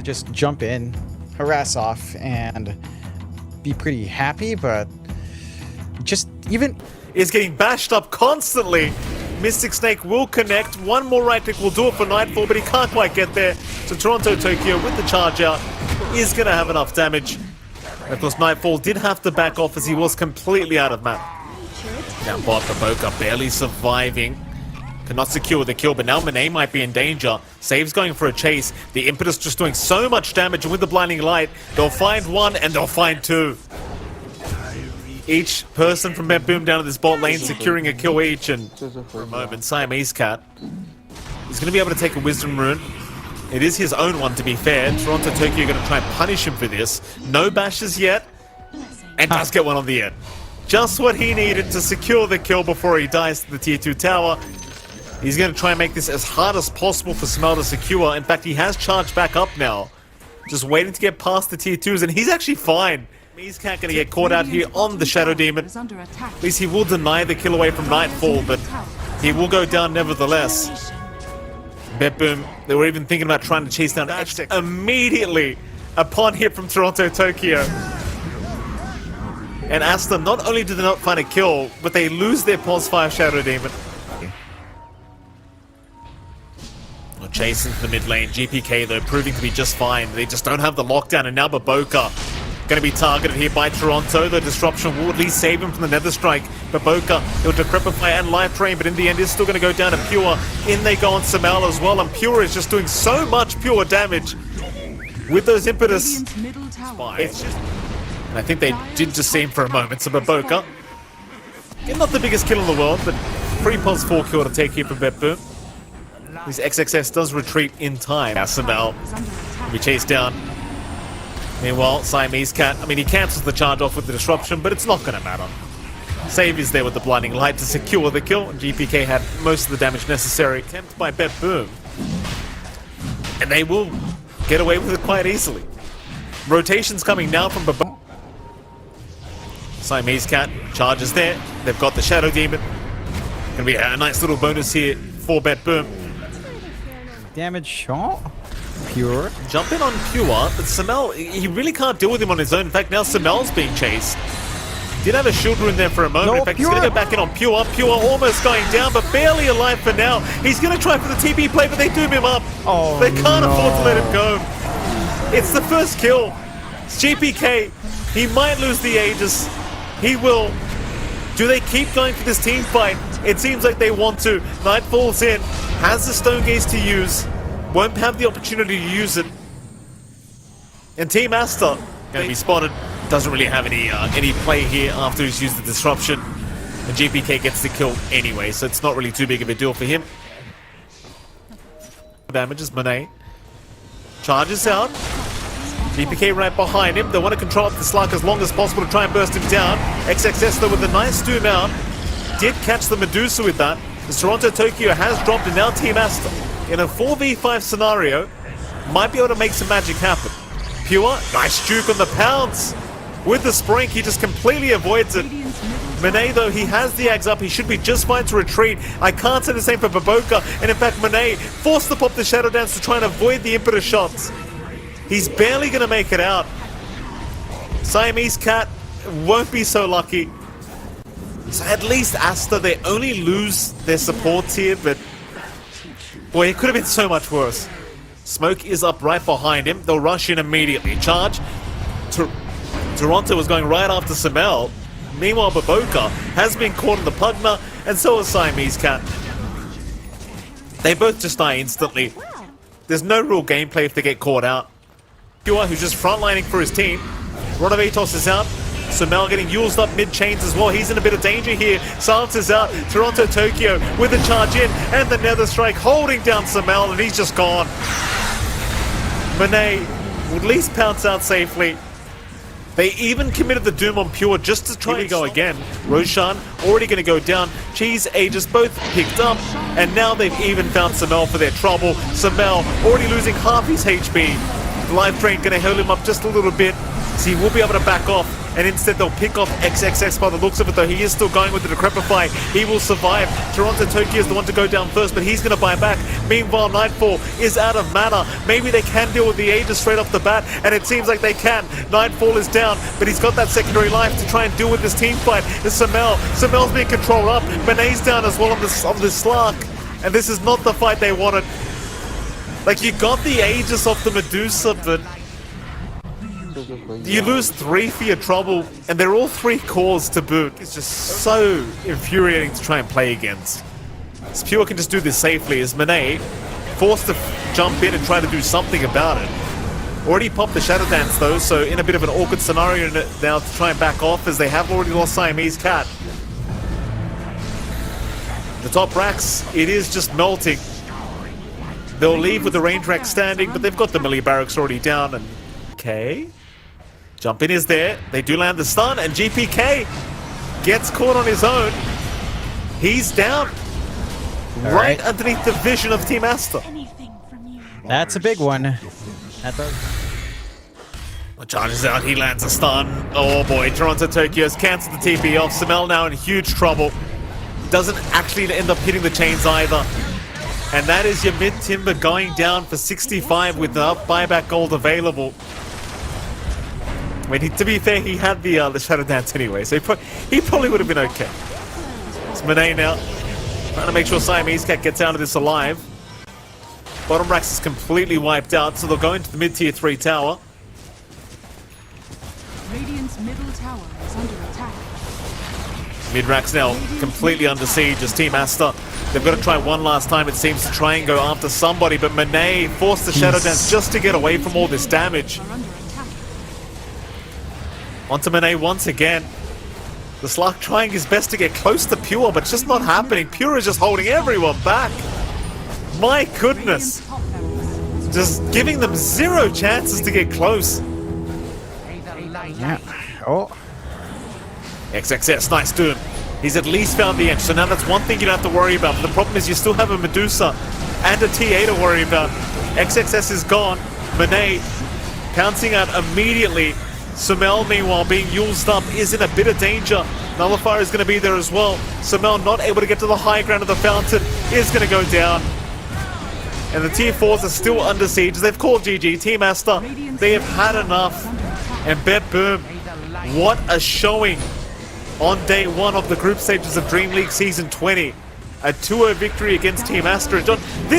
just jump in, harass off, and be pretty happy, but just even... Is getting bashed up constantly. Mystic Snake will connect. One more right click will do it for Nightfall, but he can't quite get there. So Toronto Tokyo with the charge out is going to have enough damage. And of course, Nightfall did have to back off as he was completely out of map. Down bot, BetBoom barely surviving. Cannot secure the kill, but now Monet might be in danger. Save's going for a chase. The Impetus just doing so much damage, and with the blinding light, they'll find one and they'll find two. Each person from BetBoom down to this bot lane securing a kill each, and for a moment, Siamese Cat is going to be able to take a Wisdom Rune. It is his own one, to be fair. Toronto Tokyo are going to try and punish him for this. No bashes yet, and does get one on the end. Just what he needed to secure the kill before he dies to the tier 2 tower. He's going to try and make this as hard as possible for Smell to secure. In fact, he has charged back up now. Just waiting to get past the tier 2s, and he's actually fine. He's not going to get caught out here on the Shadow Demon. At least he will deny the kill away from Nightfall, but he will go down nevertheless. BetBoom, they were even thinking about trying to chase down Aster immediately upon hit from Toronto Tokyo. And Aster, not only do they not find a kill, but they lose their Pulse Fire Shadow Demon. Chase into the mid lane. GPK, though, proving to be just fine. They just don't have the lockdown, and now BetBoom going to be targeted here by Toronto. The disruption will at least save him from the Nether Strike. BetBoom, he'll Decrepify and Life Drain, but in the end is still going to go down to Pure. In they go on Samel as well, and Pure is just doing so much Pure damage with those Impetus. It's just... And I think they did just see him for a moment, so BetBoom, not the biggest kill in the world, but 3 pulse 4 kill to take here from BetBoom. His XXS does retreat in time. Samel will be chased down. Meanwhile, Siamese Cat, I mean, he cancels the charge off with the disruption, but it's not going to matter. Save is there with the blinding light to secure the kill, and GPK had most of the damage necessary. Attempt by BetBoom. And they will get away with it quite easily. Rotations coming now from BetBoom. Siamese Cat charges there. They've got the Shadow Demon. Gonna be a nice little bonus here for BetBoom. Damage shot. Pure. Jump in on Pure, but Samel, he really can't deal with him on his own. In fact, now Samel's being chased. Did have a shield rune there for a moment. No, in fact, Pure. He's going to go back in on Pure. Pure almost going down, but barely alive for now. He's going to try for the TP play, but they doom him up. Oh, they can't afford to let him go. It's the first kill. It's GPK. He might lose the Aegis. He will. Do they keep going for this team fight? It seems like they want to. Nightfall's in. Has the Stone Gaze to use. Won't have the opportunity to use it. And Team Aster going to be spotted. Doesn't really have any play here after he's used the disruption. And GPK gets the kill anyway, so it's not really too big of a deal for him. Damages Monet. Charges out. GPK right behind him. They want to control up the Slug as long as possible to try and burst him down. XXS though with a nice doom out. Did catch the Medusa with that. As Toronto Tokyo has dropped, and now Team Aster in a 4v5 scenario might be able to make some magic happen. Pure, nice juke on the pounce. With the Sprink, he just completely avoids it. Monet, though, he has the Ags up. He should be just fine to retreat. I can't say the same for BetBoom. And in fact, Monet forced to pop the Shadow Dance to try and avoid the Impetus shots. He's barely going to make it out. Siamese Cat won't be so lucky. So at least Aster, they only lose their supports here, but boy, it could have been so much worse. Smoke is up right behind him. They'll rush in immediately. Charge. Toronto was going right after Samel. Meanwhile, BetBoom has been caught in the Pugna, and so is Siamese Cat. They both just die instantly. There's no real gameplay if they get caught out. Pure, who's just frontlining for his team. Rodovatos is out. Samel getting used up mid-chains as well. He's in a bit of danger here. Silence is out. Toronto Tokyo with the charge in, and the Nether Strike holding down Samel, and he's just gone. Monet will at least pounce out safely. They even committed the Doom on Pure just to try and go again. Roshan already going to go down. Cheese, Aegis both picked up, and now they've even found Samel for their trouble. Samel already losing half his HP. The Life Drain going to hold him up just a little bit, so he will be able to back off. and instead they'll pick off XXX by the looks of it, though. He is still going with the Decrepify. He will survive. Toronto Tokyo is the one to go down first, but he's going to buy back. Meanwhile, Nightfall is out of mana. Maybe they can deal with the Aegis straight off the bat, and it seems like they can. Nightfall is down, but he's got that secondary life to try and deal with this team fight. It's Samel. Samel's being controlled up. Benay's down as well on this Slark, and this is not the fight they wanted. Like, you got the Aegis off the Medusa, but you lose 3 for your trouble, and they're all 3 cores to boot. It's just so infuriating to try and play against. Pure can just do this safely, as Monet forced to jump in and try to do something about it. Already popped the Shadow Dance though, so in a bit of an awkward scenario now to try and back off, as they have already lost Siamese Cat. The top racks, it is just melting. They'll leave with the range rack standing, but they've got the melee barracks already down, and okay. Jump in is there. They do land the stun, and GPK gets caught on his own. He's down. Right underneath the vision of Team Aster. That's a big one. Charges out, he lands a stun. Oh boy, Toronto Tokyo's cancelled the TP off. Samel now in huge trouble. Doesn't actually end up hitting the chains either. And that is your mid-timber going down for 65 with the buyback gold available. I mean, to be fair, he had the Shadow Dance anyway, so he probably would have been okay. It's Monet now, trying to make sure Siamese Cat gets out of this alive. Bottom racks is completely wiped out, so they'll go into the mid-tier 3 tower. Radiant's middle tower is under attack. Mid-racks now completely under siege as Team Aster. They've got to try one last time, it seems, to try and go after somebody, but Monet forced the Shadow Dance just to get away from all this damage. Onto Monet once again. The Slark trying his best to get close to Pure, but it's just not happening. Pure is just holding everyone back. My goodness. Just giving them 0 chances to get close. Yeah. Oh. XXS, nice doom. He's at least found the edge, so now that's one thing you don't have to worry about. But the problem is you still have a Medusa and a TA to worry about. XXS is gone. Monet pouncing out immediately. Samel, meanwhile, being used up, is in a bit of danger. Nullifier is going to be there as well. Samel not able to get to the high ground of the fountain, is going to go down. And the tier 4s are still under siege. They've called GG. Team Aster, they have had enough. And BetBoom, what a showing on day 1 of the group stages of Dream League Season 20. A 2-0 victory against Team Aster. John, this